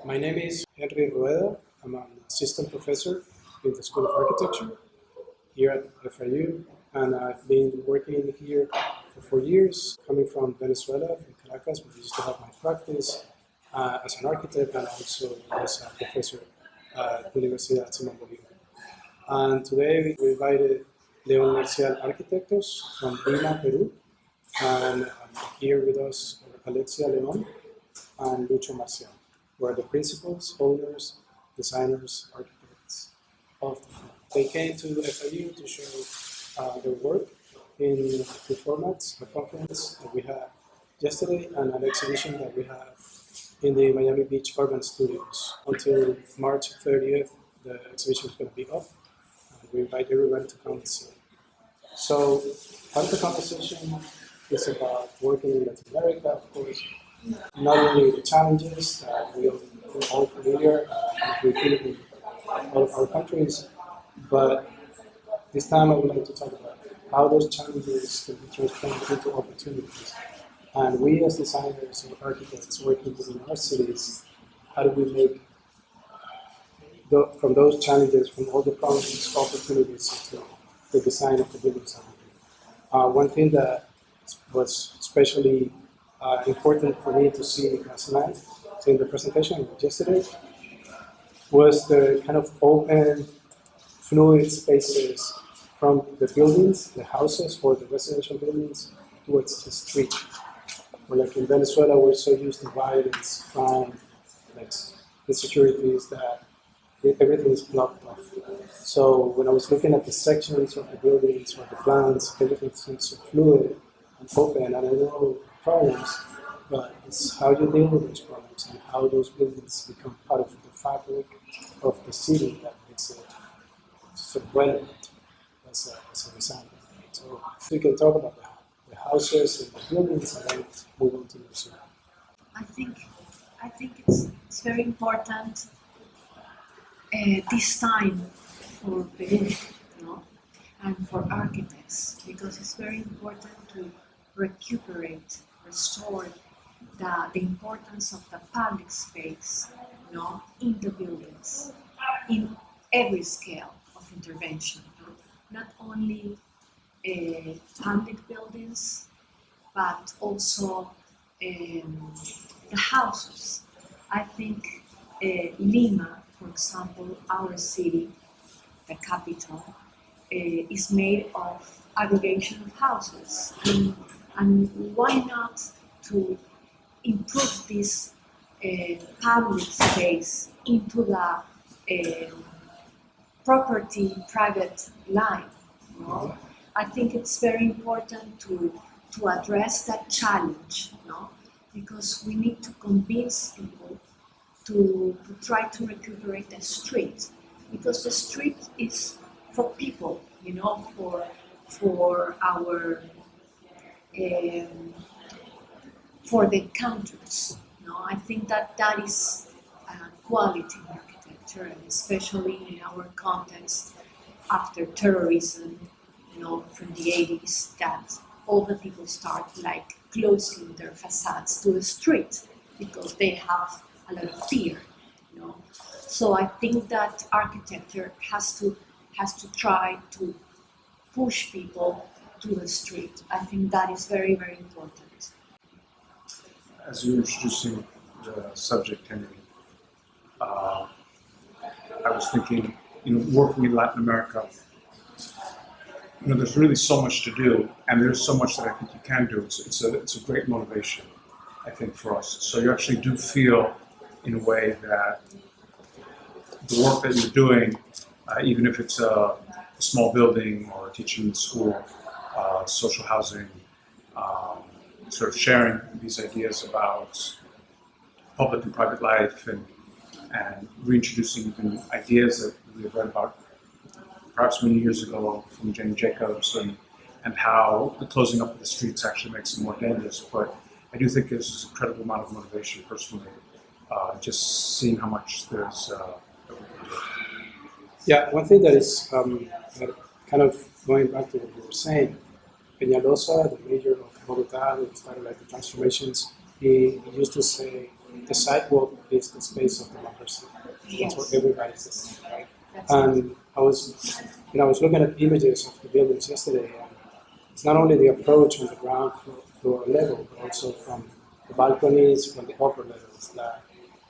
My name is Henry Rueda. I'm an assistant professor in the School of Architecture here at FIU, and I've been working here for 4 years, coming from Venezuela, from Caracas, where I used to have my practice as an architect and also as a professor at Universidad Simón Bolívar. And today we invited Marcial Arquitectos from Lima, Peru, and here with us Alexia and Lucho Marcial, who are the principals, owners, designers, architects of the firm. They came to FIU to show their work in two formats: a conference that we had yesterday and an exhibition that we have in the Miami Beach Urban Studios. Until March 30th, the exhibition is going to be up, and we invite everyone to come and see it. So, part of the conversation is about working in Latin America, of course, not only the challenges that we are all familiar with in all of our countries, but this time I would like to talk about how those challenges can be transformed into opportunities. And we as designers and architects working within our cities, how do we make from those challenges, from all the problems, opportunities into the design of the buildings that we do. One thing that was especially important for me to see last night, so in the presentation yesterday, was the kind of open, fluid spaces from the buildings, the houses or the residential buildings towards the street. Or like in Venezuela, we're so used to violence, crime, like insecurities that everything is blocked off. So when I was looking at the sections of the buildings or the plans, everything seems so fluid and open, and I know problems, but it's how you deal with those problems and how those buildings become part of the fabric of the city that makes it so relevant as a designer. So if we can talk about the houses and the buildings and then move on to the city. I think it's very important this time for Peru, and for architects, because it's very important to recuperate, restore the importance of the public space, in the buildings, in every scale of intervention, not only public buildings, but also the houses. I think Lima, for example, our city, the capital, is made of aggregation of houses, and why not to improve this public space into the property private line. I think it's very important to address that challenge, because we need to convince people to try to recuperate the street, because the street is for people, for our for the countries. I think that is quality in architecture, and especially in our context after terrorism, from the 80s, that all the people start closing their facades to the street because they have a lot of fear. So I think that architecture has to try to push people to the street. I think that is very, very important. As you were introducing the subject, Henry, I was thinking, working in Latin America, there's really so much to do, and there's so much that I think you can do. It's a great motivation, I think, for us. So you actually do feel, in a way, that the work that you're doing, even if it's a small building or teaching in school, social housing, sort of sharing these ideas about public and private life, and reintroducing even ideas that we have read about perhaps many years ago from Jane Jacobs, and how the closing up of the streets actually makes them more dangerous. But I do think there's an incredible amount of motivation personally, just seeing how much there's that we can do. Yeah, one thing that is kind of going back to what you were saying, Peñalosa, the mayor of Bogotá, who started the transformations, he used to say the sidewalk is the space of democracy. Yes. That's where everybody's the same, right? That's And I was looking at images of the buildings yesterday, and it's not only the approach on the ground floor level, but also from the balconies, from the upper levels, that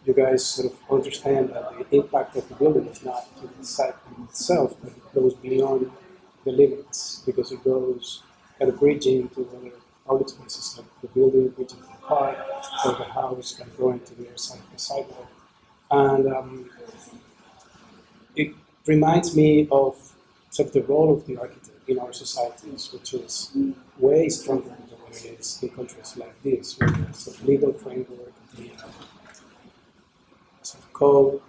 you guys sort of understand that the impact of the building is not to the site in itself, but it goes beyond the limits, because it goes kind of bridging to other public spaces, like the building bridging to the park, or the house kind of going to the other side of the sidewalk. And it reminds me of sort of the role of the architect in our societies, which is way stronger than what it is in countries like this, where there's a legal framework, the sort of code,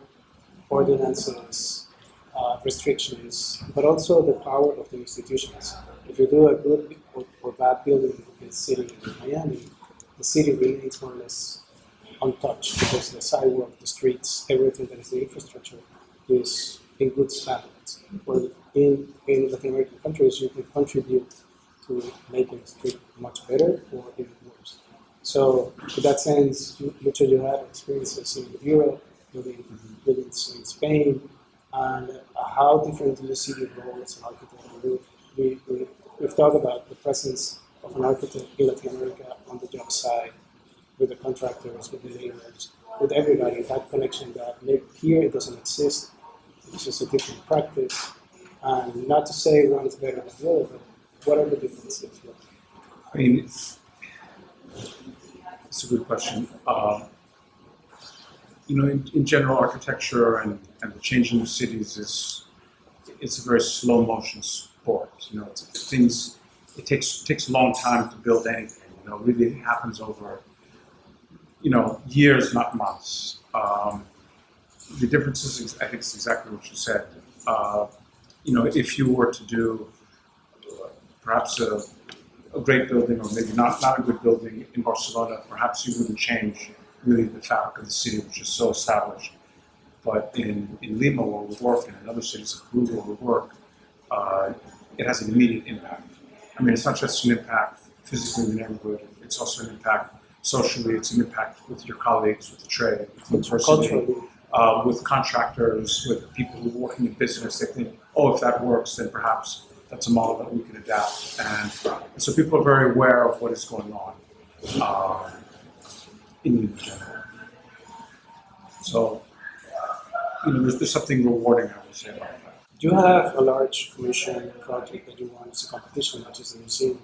ordinances, restrictions, but also the power of the institutions. If you do a good or bad building in the city in Miami, the city remains more or less untouched, because the sidewalk, the streets, everything that is the infrastructure is in good standards. Where in Latin American countries, you can contribute to making the street much better or even worse. So, in that sense, Lucho, you had experiences in Europe, buildings in Spain, and how different do you see the role as an architect? We've talked about the presence of an architect in Latin America on the job site, with the contractors, with the neighbors, with everybody, that connection that maybe here it doesn't exist. It's just a different practice. And not to say one is better than the other, but what are the differences? I mean, it's a good question. In general, architecture and the changing of cities it's a very slow motion sport. It takes a long time to build anything. Really it happens over years, not months. The difference is, I think, it's exactly what you said. If you were to do perhaps a great building, or maybe not a good building in Barcelona, perhaps you wouldn't change really the fabric of the city, which is so established. But in Lima, where we work, and in other cities like Peru, where we work, it has an immediate impact. I mean, it's not just an impact physically in the neighborhood, it's also an impact socially, it's an impact with your colleagues, with the trade, with the university, with contractors, with people who are working in business. They think, if that works, then perhaps that's a model that we can adapt. And so people are very aware of what is going on in general. So, there's something rewarding, I would say, about that. You have a large commission project that you won as a competition, which is the museum,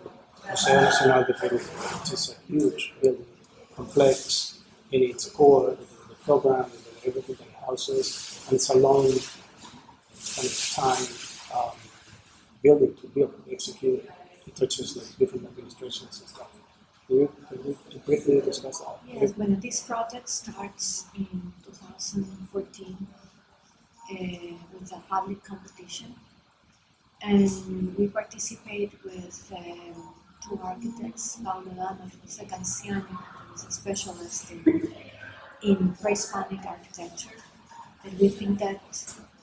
Museo Nacional de Peru, which is a huge building, complex in its core, the program, everything that it houses, and it's a long kind of time building to build, to execute. It touches like different administrations and stuff. Can you briefly discuss that? Yes, when this project starts in 2014 with a public competition, and we participate with two architects, Paulo Dano and Jose Canciano, who is a specialist in pre-Hispanic architecture. And we think that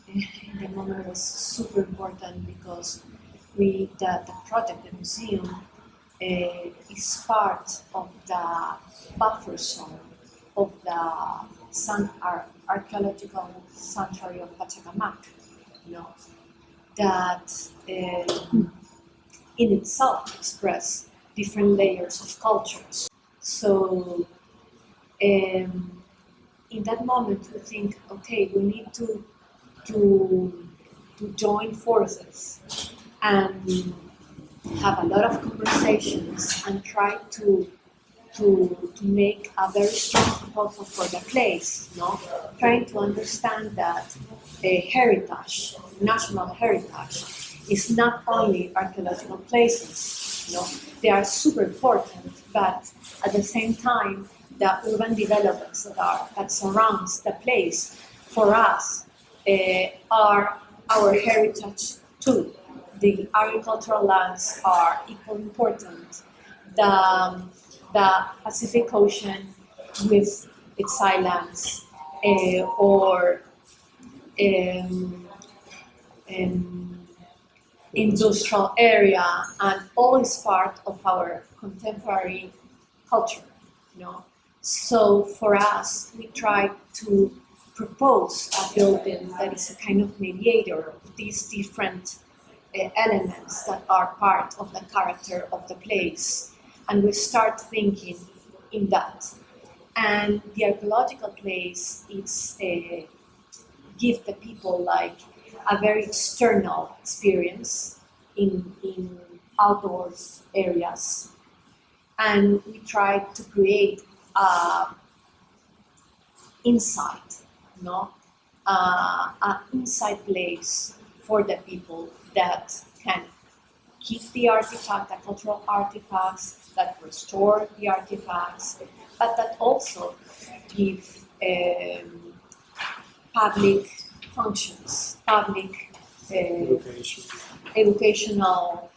in the moment was super important, because the project, the museum, is part of the buffer zone of the archaeological sanctuary of Pachacamac, that in itself express different layers of cultures. So in that moment we think, okay, we need to join forces and have a lot of conversations and try to make a very strong proposal for the place, trying to understand that heritage, national heritage, is not only archaeological places. They are super important, but at the same time, the urban developments that surrounds the place, for us, are our heritage too. The agricultural lands are equally important. The Pacific Ocean with its islands, or industrial area, and all is part of our contemporary culture. So for us, we try to propose a building that is a kind of mediator of these different elements that are part of the character of the place. And we start thinking in that. And the archaeological place is give the people like a very external experience in outdoors areas. And we try to create insight, an inside place for the people that can keep the artifact, the cultural artifacts, that restore the artifacts, but that also give public functions, public educational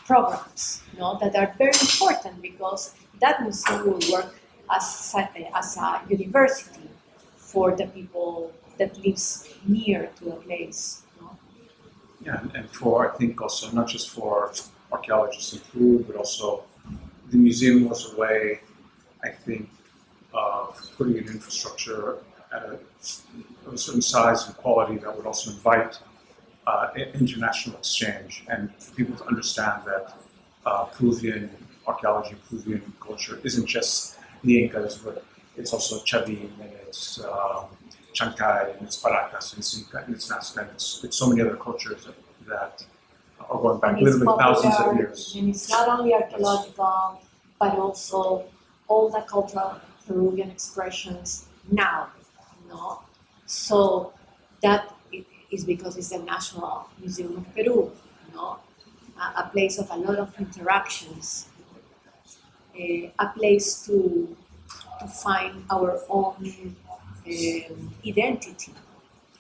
programs, that are very important, because that museum will work as a university for the people that lives near to a place. Yeah, and for, I think also, not just for archaeologists in Peru, but also the museum was a way, I think, of putting an infrastructure at of a certain size and quality that would also invite international exchange, and for people to understand that Peruvian archaeology, Peruvian culture isn't just the Incas, but it's also Chavin, and it's Chancay, and it's Paracas, and it's Inca, and it's Nazca, and it's so many other cultures that are going back literally thousands of years. And it's not only archaeological, but also all the cultural Peruvian expressions now. So that is because it's the National Museum of Peru, a place of a lot of interactions, a place to find our own identity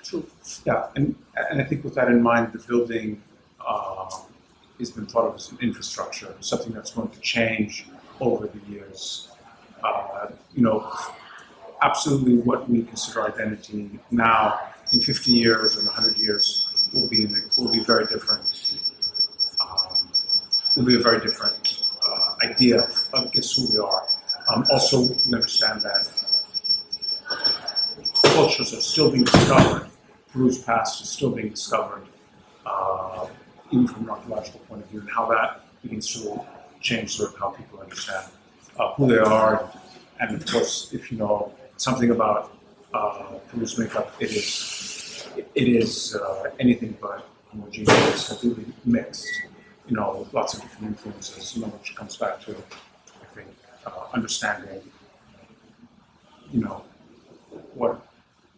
through. Yeah, and I think with that in mind, the building has been thought of as an infrastructure, something that's going to change over the years. Absolutely what we consider identity now, in 50 years and 100 years, will be very different. Will be a very different idea of guess who we are. Also, we understand that cultures are still being discovered. Peru's past is still being discovered, even from an archaeological point of view, and how that begins to change sort of how people understand who they are. And of course, if you know something about Peru's makeup, it is anything but homogeneous, completely mixed, with lots of different influences, which comes back to, I think, understanding, what,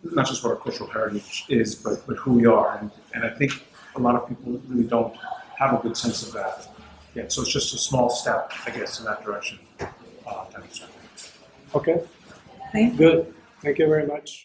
not just what our cultural heritage is, but who we are. And I think a lot of people really don't have a good sense of that yet. So it's just a small step, I guess, in that direction to understand. Okay, Thank you. good. Thank you very much.